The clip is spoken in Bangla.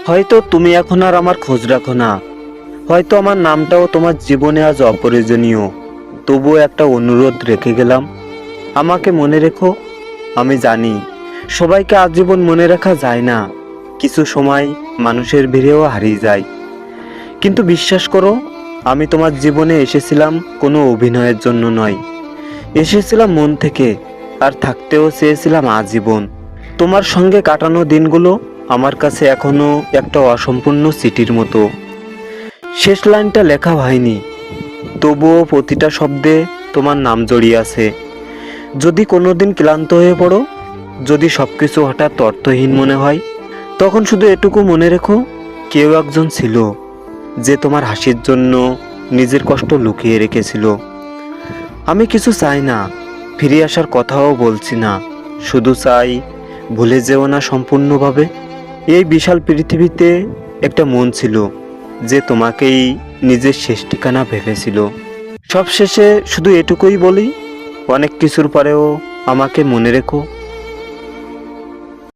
হয়তো তুমি এখন আর আমার খোঁজ রাখো না, হয়তো আমার নামটাও তোমার জীবনে আজ অপ্রয়োজনীয়, তবুও একটা অনুরোধ রেখে গেলাম, আমাকে মনে রেখো। আমি জানি সবাইকে আজীবন মনে রাখা যায় না, কিছু সময় মানুষের ভিড়েও হারিয়ে যায়, কিন্তু বিশ্বাস করো, আমি তোমার জীবনে এসেছিলাম কোনো অভিনয়ের জন্য নয়, এসেছিলাম মন থেকে, আর থাকতেও চেয়েছিলাম আজীবন। তোমার সঙ্গে কাটানো দিনগুলো আমার কাছে এখনো একটা অসম্পূর্ণ চিঠির মতো। শেষ লাইনটা লেখা হয়নি, তবুও প্রতিটা শব্দে তোমার নাম জড়িয়ে আছে। যদি কোনোদিন ক্লান্ত হয়ে পড়ো, যদি সবকিছু হঠাৎ অর্থহীন মনে হয়, তখন শুধু এটুকু মনে রেখো, কেউ একজন ছিল যে তোমার হাসির জন্য নিজের কষ্ট লুকিয়ে রেখেছিল। আমি কিছু চাই না, ফিরে আসার কথাও বলছি না, শুধু চাই ভুলে যেও না সম্পূর্ণভাবে। এই বিশাল পৃথিবীতে একটা মন ছিল যে তোমাকেই নিজের শেষ ঠিকানা ভেবেছিল। সব শেষে শুধু এটুকুই বলি, অনেক কিছুর পরেও আমাকে মনে রেখো।